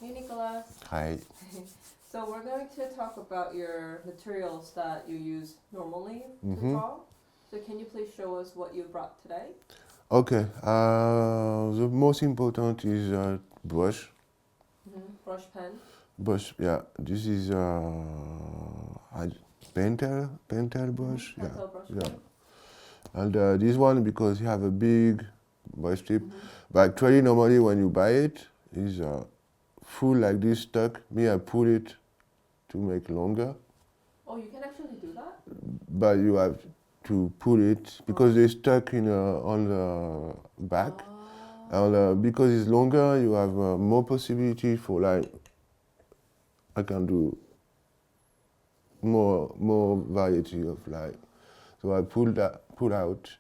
Hey Nicolas. Hi. So we're going to talk about your materials that you use normally to Mm-hmm. draw. So can you please show us what you brought today? Okay. The most important is brush. Brush pen. Brush. Yeah. This is pentel brush. Yeah. Pentel brush Yeah. pen. And this one because you have a big brush tip. But actually, normally when you buy it, is full like this stuck. Me, I pull it to make longer. Oh, you can actually do that? But you have to pull it because they're stuck in on the back. And because it's longer, you have more possibility for like I can do more variety of like. So I pull out.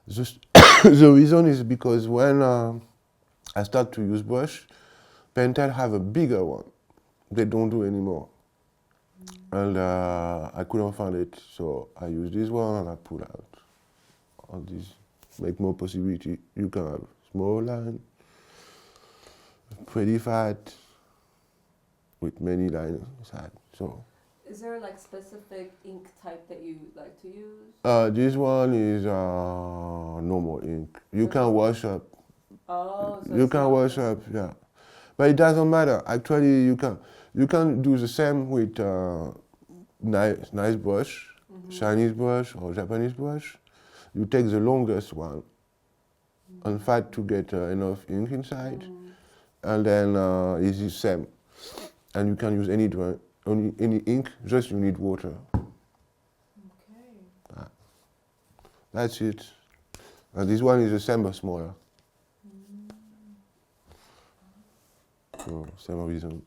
Just the reason is because when I start to use brush, Pentel have a bigger one. They don't do anymore. And I couldn't find it, so I use this one and I pull out. On this, make more possibility. You can have small line, pretty fat, with many lines inside. So Is there like specific ink type that you like to use? this one is normal ink. You can wash up. Oh, so You it's can not wash up, yeah. But it doesn't matter. Actually, you can do the same with nice brush, Chinese brush or Japanese brush. You take the longest one and fight to get enough ink inside, and then it's the same. And you can use any ink. Just you need water. Okay. That's it. And this one is the same but smaller. So same reason.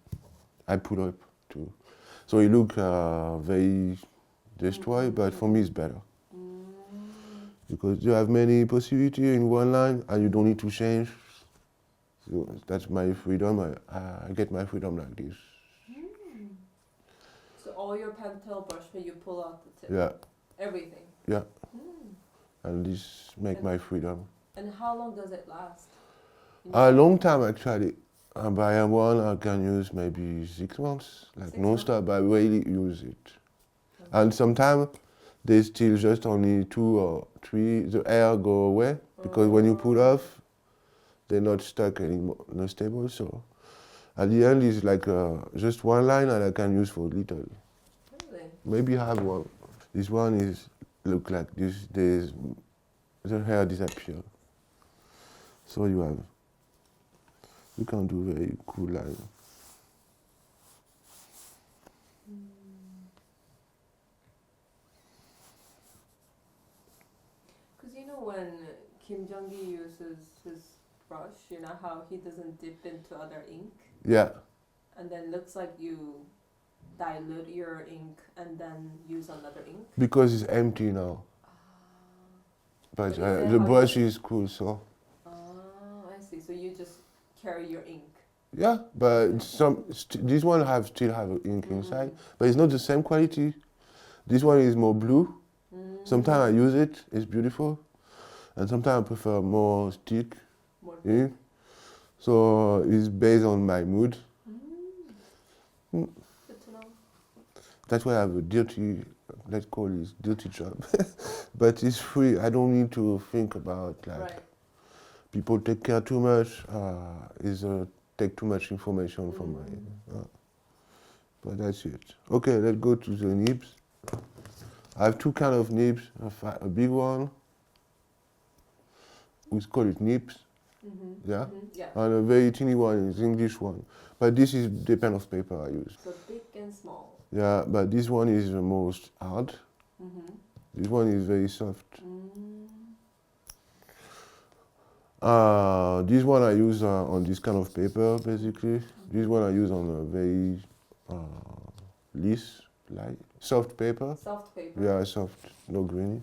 I put up too. So it look very destroyed, but for me it's better. Because you have many possibilities in one line and you don't need to change. So that's my freedom. I get my freedom like this. So all your Pentel brush pen you pull out the tip? Yeah. Everything? Yeah. And this make my freedom. And how long does it last? A long time actually. By one I can use maybe 6 months, like non-stop. I rarely use it. And sometimes they still just only 2 or 3. The air go away because when you pull off, they're not stuck anymore, not stable. So at the end it's like just one line and I can use for little. Really? Maybe I have one. This one is look like this. The hair disappear. So you can do very cool line. Because you know when Kim Jong-gi uses his brush, you know how he doesn't dip into other ink? Yeah. And then looks like you dilute your ink and then use another ink? Because it's empty now. But the brush is cool, so. Oh, I see. So you just carry your ink? Yeah, but this one still have ink inside, but it's not the same quality. This one is more blue. Sometimes I use it, it's beautiful. And sometimes I prefer more stick ink. So it's based on my mood. Good to know. That's why I have a dirty, let's call it dirty job. But it's free. I don't need to think about like people take care too much. Take too much information from my. But that's it. Okay, let's go to the nibs. I have 2 kind of nibs. A big one. We call it nibs. Yeah. And a very teeny one is English one. But this is the pen of paper I use. So big and small. Yeah, but this one is the most hard. This one is very soft. This one I use on this kind of paper, basically. This one I use on a very light, soft paper. Soft paper? Yeah, soft, no grainy.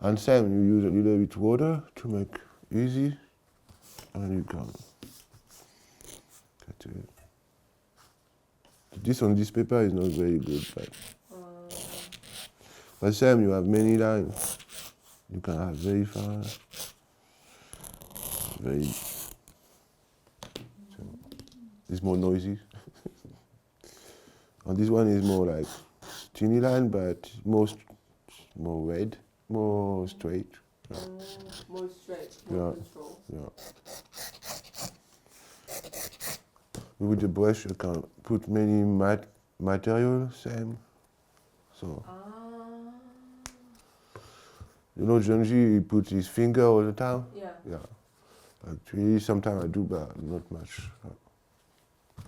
And same, you use a little bit water to make easy, and you can cut it. This on this paper is not very good, but same, you have many lines. You can have very fast, very. It's more noisy. And this one is more like skinny line, but more red, more straight. More straight, more control. Yeah. With the brush, you can put many material, same. So. You know, Junji, he puts his finger all the time. Yeah. Yeah. Actually, sometimes I do, but not much.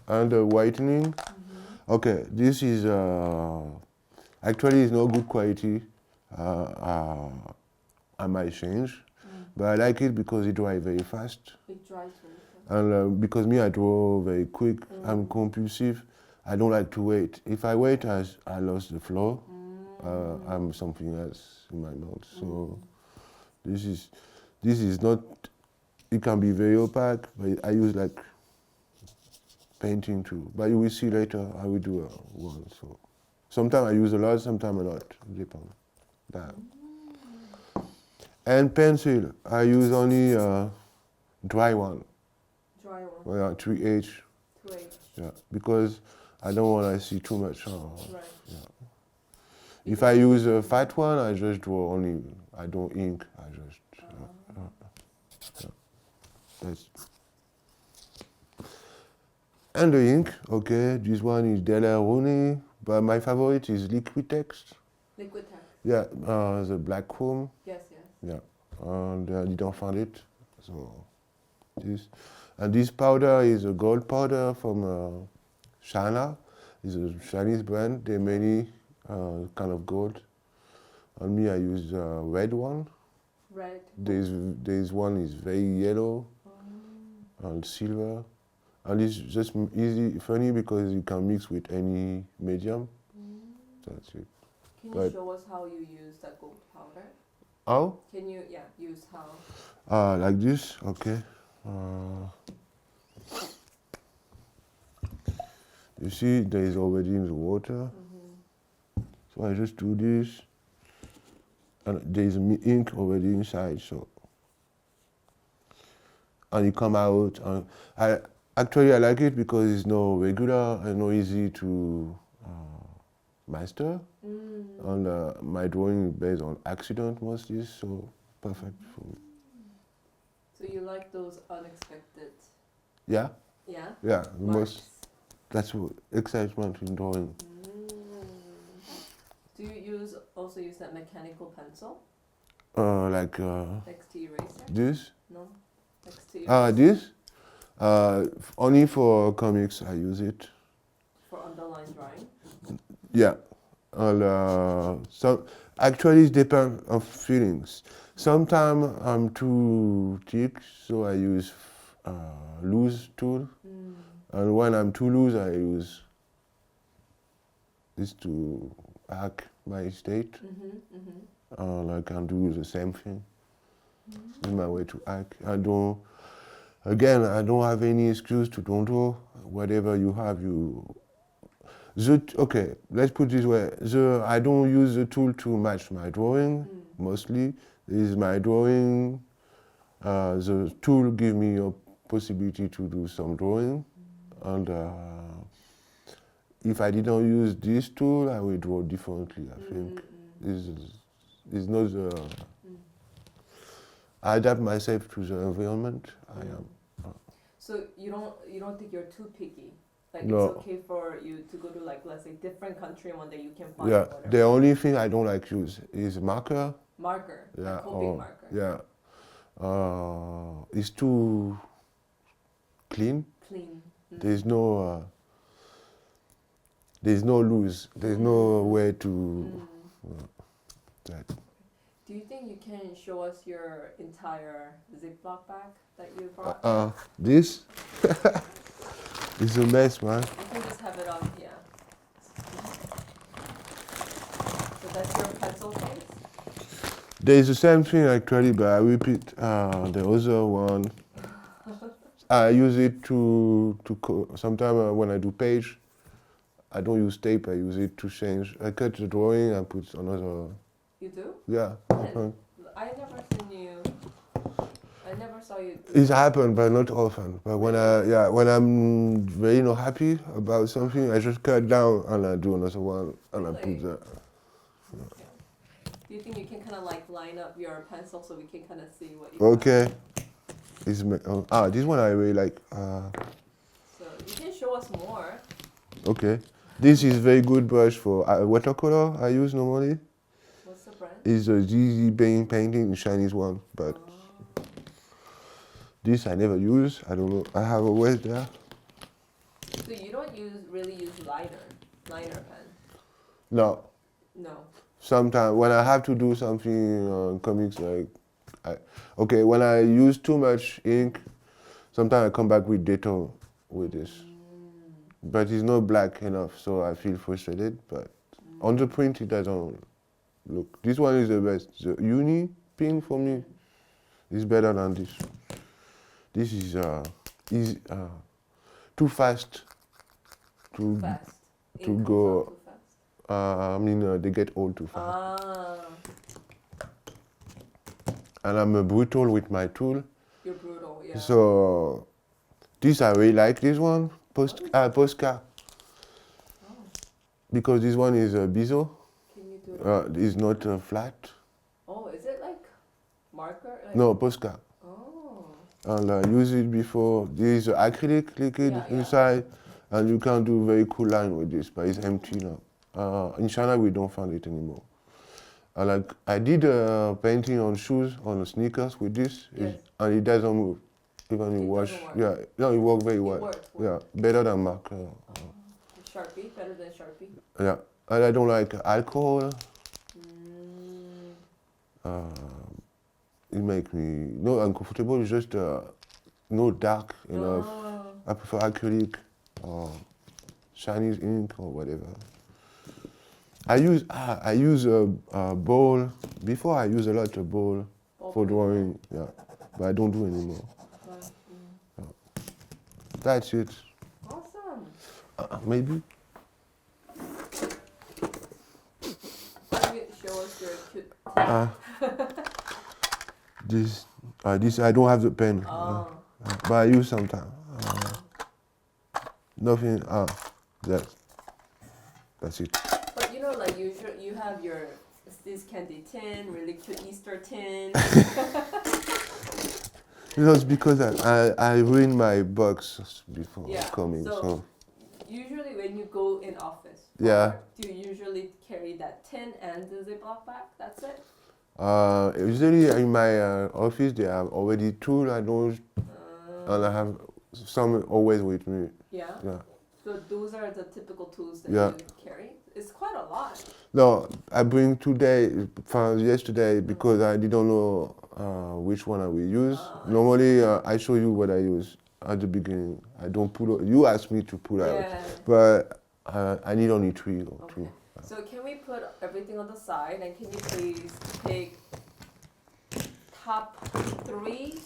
And the whitening. Okay, this is actually it's not good quality. I might change, but I like it because it dries very fast. It dries very fast. And because me, I draw very quick. I'm compulsive. I don't like to wait. If I wait, I lost the flow. I'm something else in my mouth. So this is not. It can be very opaque, but I use like painting too. But you will see later. I will do one. So sometimes I use a lot, sometimes a lot. Depends. That. And pencil, I use only dry one. Dry one. Yeah, 3H. 2H. Yeah, because I don't want to see too much. Right. Yeah. If I use a fat one, I just draw only. I don't ink. I just. That's. And the ink, okay. This one is tailor, but my favorite is liquid text. Liquid text. Yeah, the black chrome. Yes. Yeah, and I didn't find it. So this, and this powder is a gold powder from China. It's a Chinese brand. They many kind of gold. On me, I use red one. Red. There's one is very yellow and silver, and it's just funny because you can mix with any medium. That's it. Can you show us how you use that gold powder? How? Can you use how? Like this, okay. You see, there is already in the water. So I just do this, and there is ink already inside. So, and it come out. And I like it because it's no regular and no easy to master. And my drawing is based on accident mostly, so perfect for me. So you like those unexpected? Yeah. Yeah. Yeah. Marks. That's what excitement in drawing. Do you also use that mechanical pencil? Like Next to eraser? this? No. Next to eraser. This? Only for comics I use it. For underline drawing? Yeah. And so actually it depends on feelings. Sometimes I'm too thick, so I use loose tool. And when I'm too loose, I use this to hack my state. And I can do the same thing. It's my way to hack. I don't have any excuse to don't draw. Whatever you have, okay, let's put it this way. I don't use the tool to match my drawing, mostly. Is my drawing, the tool give me a possibility to do some drawing. And if I didn't use this tool, I would draw differently, I think. It's not the... I adapt myself to the environment I am. So you don't think you're too picky? Like No. It's okay for you to go to like, let's say, different country and one day you can find Yeah, whatever. the only thing I don't like use is marker. Marker, Yeah, like coping marker. Yeah. It's too clean. Clean. There's no loose. There's no way to that. Do you think you can show us your entire Ziploc bag that you brought? This is a mess, man. You can just have it on here. So that's your pencil case? There is the same thing actually, but I repeat the other one. I use it to sometimes when I do page, I don't use tape. I use it to change. I cut the drawing and put another. You do? Yeah. I never never saw you. It happened, but not often. But when I'm very not happy about something, I just cut down and I do another one and I put that. Okay. Do you think you can kind of like line up your pencil so we can kind of see what you Okay. This one I really like. So you can show us more. Okay. This is very good brush for watercolor I use normally. What's the brand? It's a ZZ painting, the Chinese one, but this I never use. I don't know. I have always there. So you don't really use liner pen? No. No. Sometimes when I have to do something comics like, when I use too much ink, sometimes I come back with Detto with this. But it's not black enough, so I feel frustrated. But on the print, it doesn't look. This one is the best. The uni pin for me is better than this. This is too fast to go. They get old too fast. And I'm brutal with my tool. You're brutal, yeah. So this I really like this one, Posca. Because this one is biseau. Can you do it? It's not flat. Oh, is it like marker? Like No, Posca. Oh. And I use it before. This is acrylic liquid inside, and you can do very cool line with this, but it's empty now. In China, we don't find it anymore. I did a painting on shoes, on sneakers with this, and it doesn't move. Even you wash, it works very well. Yeah, better than marker. Sharpie, better than Sharpie. Yeah, and I don't like alcohol. It makes me not uncomfortable. It's just not dark enough. I prefer acrylic or Chinese ink or whatever. I use a bowl. Before I use a lot of bowl for drawing, but I don't do anymore. That's it. Awesome. Maybe. Can you show us your cute This I don't have the pen, but I use sometimes. Nothing. That's it. But you know, like usually you have this candy tin, really cute Easter tin. It's because I ruined my box before coming. So usually when you go in office, do you usually carry that tin and the Ziploc bag? That's it? Usually in my office they have already tools I don't, and I have some always with me. Yeah? So those are the typical tools that you carry? It's quite a lot. No, I bring yesterday because I didn't know which one I will use. Normally I show you what I use at the beginning. I don't pull. You asked me to pull out, but I need only three or two. So can we put everything on the side, and can you please pick top three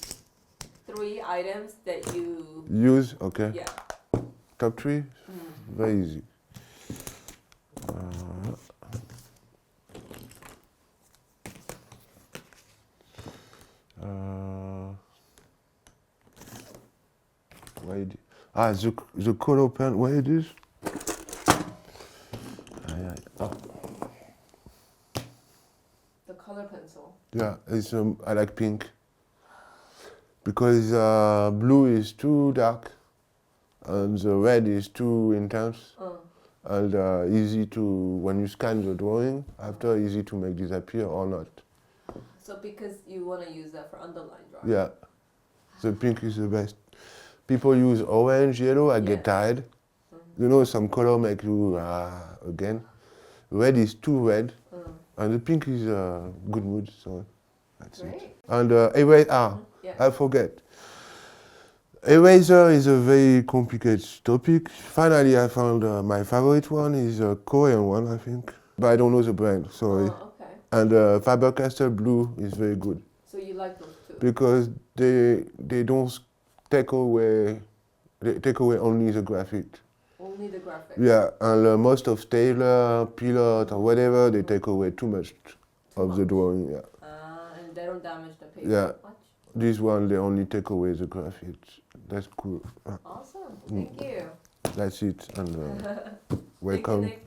items that you use? Okay. Yeah. Top three? Very easy. The color pen, where it is? The color pencil. Yeah, it's I like pink because blue is too dark and the red is too intense and easy to, when you scan the drawing after, easy to make disappear or not. So because you want to use that for underline drawing. Yeah, the pink is the best. People use orange, yellow, I get tired. You know, some color make you again. Red is too red, and the pink is good mood, so that's it. And I forget. Eraser is a very complicated topic. Finally, I found my favorite one is a Korean one, I think. But I don't know the brand, sorry. And Faber-Castell Blue is very good. So you like those too? Because they don't take away only the graphic. Only the graphic? Yeah, and most of tailor, pilot, or whatever, they take away too much of the drawing, and they don't damage the paper much? this one, they only take away the graphite. That's cool. Awesome. Thank you. That's it, and Thank you, welcome. Nick.